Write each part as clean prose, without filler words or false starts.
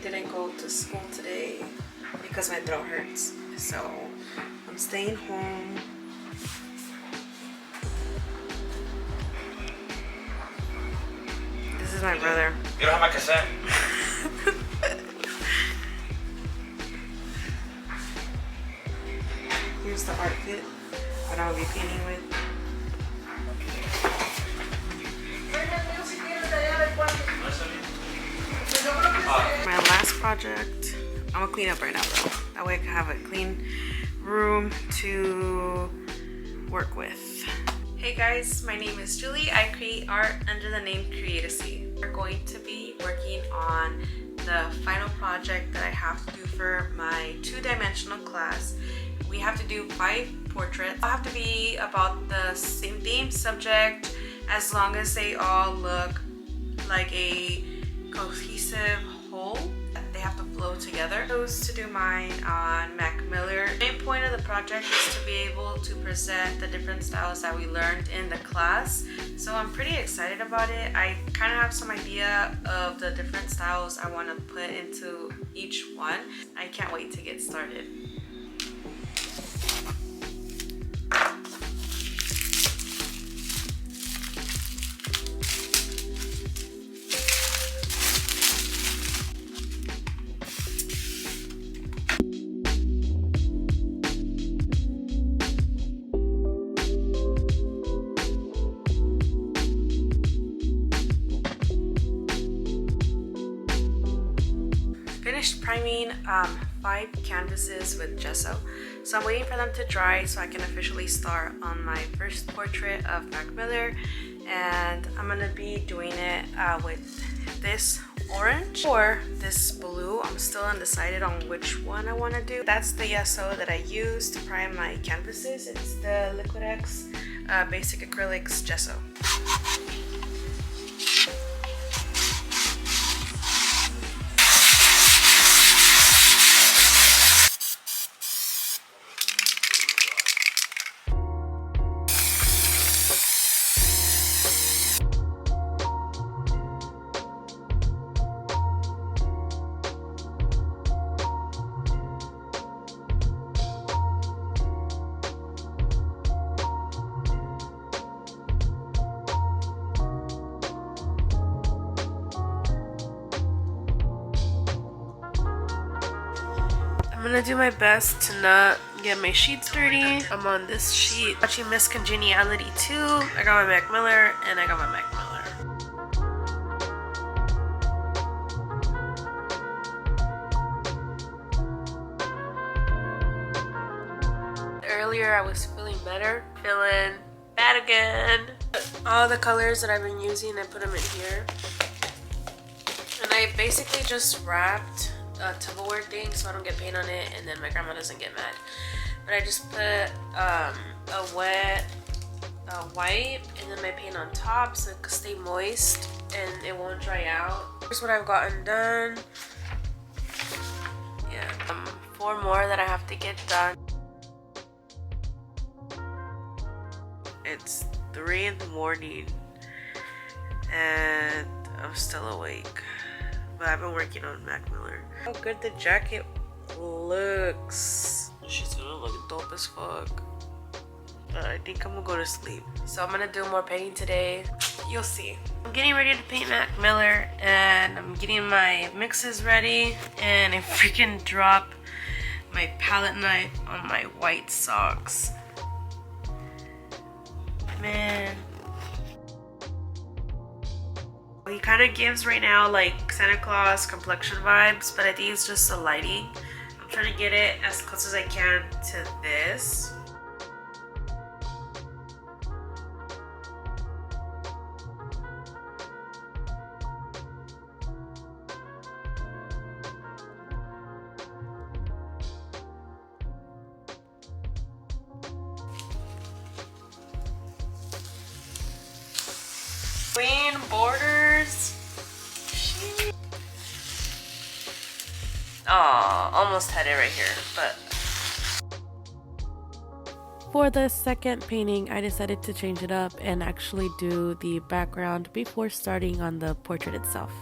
didn't go to school today because my throat hurts. So I'm staying home. This is my brother. You don't have my cassette? Here's the art kit that I'll be painting with. My last project, I'm gonna clean up right now though. That way I can have a clean room to work with. Hey guys, my name is Julie. I create art under the name CREATEASEA. We're going to be working on the final project that I have to do for my two-dimensional class. We have to do 5 portraits. They have to be about the same theme, subject, as long as they all look like a cohesive whole. They have to flow together. I chose to do mine on ᴅɪᴜ. The main point of the project is to be able to present the different styles that we learned in the class. So I'm pretty excited about it. I kind of have some idea of the different styles I want to put into each one. I can't wait to get started. Finished priming 5 canvases with gesso. So I'm waiting for them to dry so I can officially start on my first portrait of ᴅɪᴜ, and I'm gonna be doing it with this orange or this blue. I'm still undecided on which one I want to do. That's the gesso that I use to prime my canvases. It's the Liquid X Basic Acrylics Gesso. I'm gonna do my best to not get my sheets dirty. I'm on this sheet watching Miss Congeniality 2. I got my ᴅɪᴜ and I got my ᴅɪᴜ. Earlier I was feeling better, feeling bad again. All the colors that I've been using, I put them in here. And I basically just wrapped a Tupperware thing so I don't get paint on it and then my grandma doesn't get mad. But I just put a wet wipe and then my paint on top so it can stay moist and it won't dry out. Here's what I've gotten done. Yeah, 4 more that I have to get done. It's 3 in the morning and I'm still awake. But I've been working on ᴅɪᴜ. How good the jacket looks. She's gonna look dope as fuck. But I think I'm gonna go to sleep. So I'm gonna do more painting today. You'll see. I'm getting ready to paint ᴅɪᴜ and I'm getting my mixes ready. And I freaking dropped my palette knife on my white socks. Man. He kind of gives right now like Santa Claus complexion vibes, but I think it's just the lighting. I'm trying to get it as close as I can to this. Queen borders. Oh, almost had it right here, but for the second painting, I decided to change it up and actually do the background before starting on the portrait itself.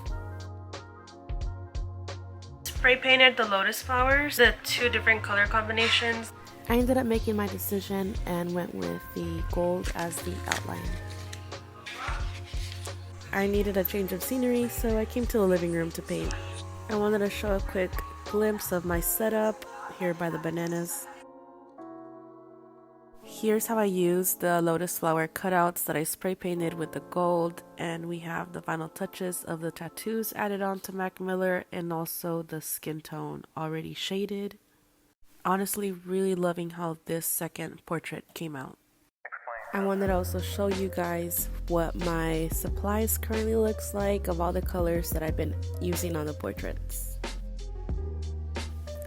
spray painted the lotus flowers, the 2 different color combinations. I ended up making my decision and went with the gold as the outline. I needed a change of scenery, so I came to the living room to paint. I wanted to show a quick glimpse of my setup here by the bananas. Here's how I used the lotus flower cutouts that I spray painted with the gold, and we have the final touches of the tattoos added on to Mac Miller and also the skin tone already shaded. Honestly, really loving how this second portrait came out. I wanted to also show you guys what my supplies currently looks like of all the colors that I've been using on the portraits.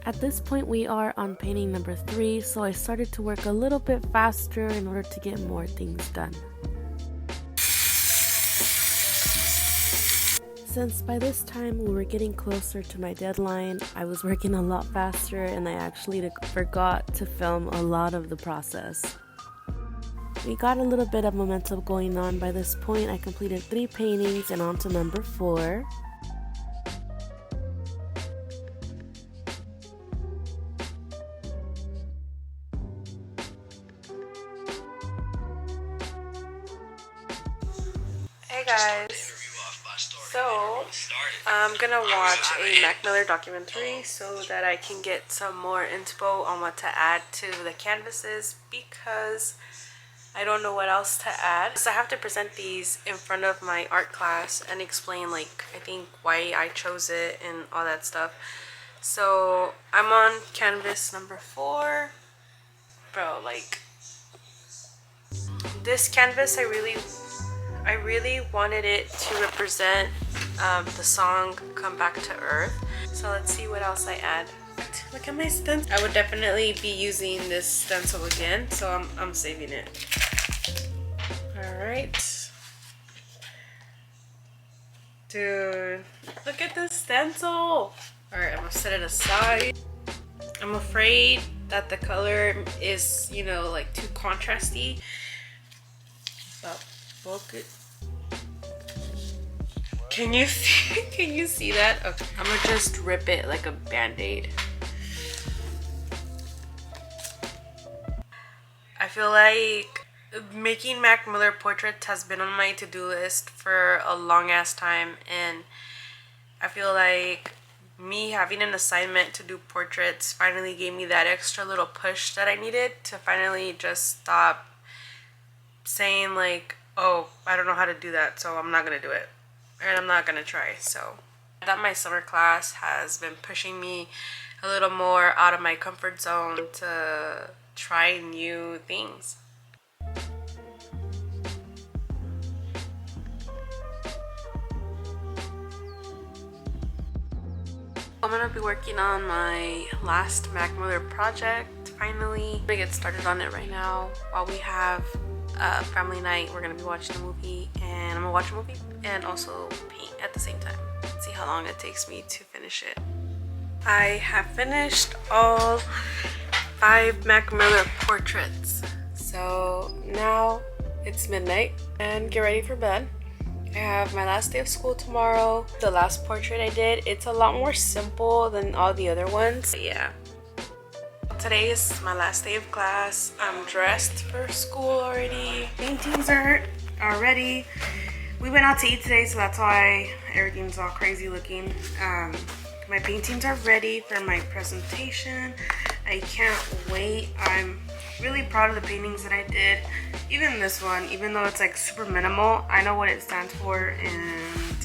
At this point we are on painting number 3, so I started to work a little bit faster in order to get more things done. Since by this time we were getting closer to my deadline, I was working a lot faster and I actually forgot to film a lot of the process. We got a little bit of momentum going on. By this point I completed 3 paintings and on to number 4. Hey guys, so I'm gonna watch a Mac Miller documentary so that I can get some more inspo on what to add to the canvases, because I don't know what else to add. So I have to present these in front of my art class and explain, like, I think why I chose it and all that stuff. So I'm on canvas number 4. Bro, like, this canvas I really wanted it to represent the song Come Back to Earth. So let's see what else I add. Look at my stencil. I would definitely be using this stencil again, so I'm saving it. Alright. Dude, look at this stencil. Alright, I'm gonna set it aside. I'm afraid that the color is, you know, like too contrasty. But focus. Can you see? Can you see that? Okay, I'm gonna just rip it like a band-aid. I feel like making Mac Miller portraits has been on my to-do list for a long ass time, and I feel like me having an assignment to do portraits finally gave me that extra little push that I needed to finally just stop saying like, oh, I don't know how to do that, so I'm not gonna do it, and I'm not gonna try. So I thought my summer class has been pushing me a little more out of my comfort zone to try new things. I'm gonna be working on my last Mac Miller project finally. I'm gonna get started on it right now while we have family night. We're gonna be watching a movie, and I'm gonna watch a movie and also paint at the same time. See how long it takes me to finish it. I have finished all 5 Mac Miller portraits. So now it's midnight and get ready for bed. I have my last day of school tomorrow. The last portrait I did, it's a lot more simple than all the other ones. But yeah. Today is my last day of class. I'm dressed for school already. Paintings are ready. We went out to eat today, so that's why everything's all crazy looking. My paintings are ready for my presentation. I can't wait. I'm really proud of the paintings that I did. Even this one, even though it's like super minimal, I know what it stands for and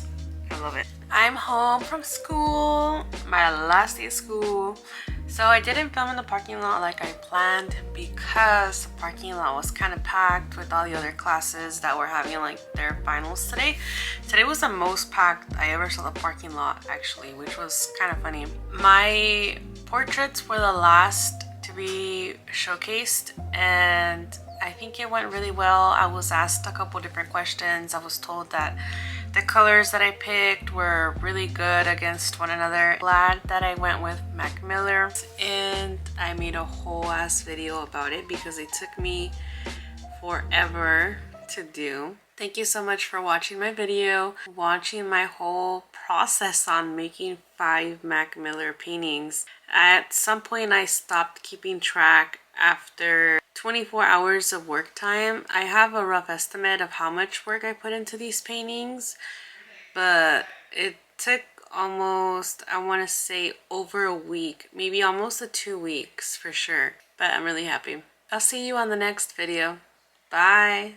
I love it. I'm home from school, my last day of school. So I didn't film in the parking lot like I planned because the parking lot was kind of packed with all the other classes that were having like their finals today. Today was the most packed I ever saw the parking lot actually, which was kind of funny. My portraits were the last to be showcased and I think it went really well. I was asked a couple different questions. I was told that the colors that I picked were really good against one another. Glad that I went with Mac Miller, and I made a whole ass video about it because it took me forever to do. Thank you so much for watching my video, watching my whole process on making 5 Mac Miller paintings. At some point I stopped keeping track after 24 hours of work time. I have a rough estimate of how much work I put into these paintings, but it took almost, I want to say, over a week, maybe almost 2 weeks for sure. But I'm really happy. I'll see you on the next video. Bye!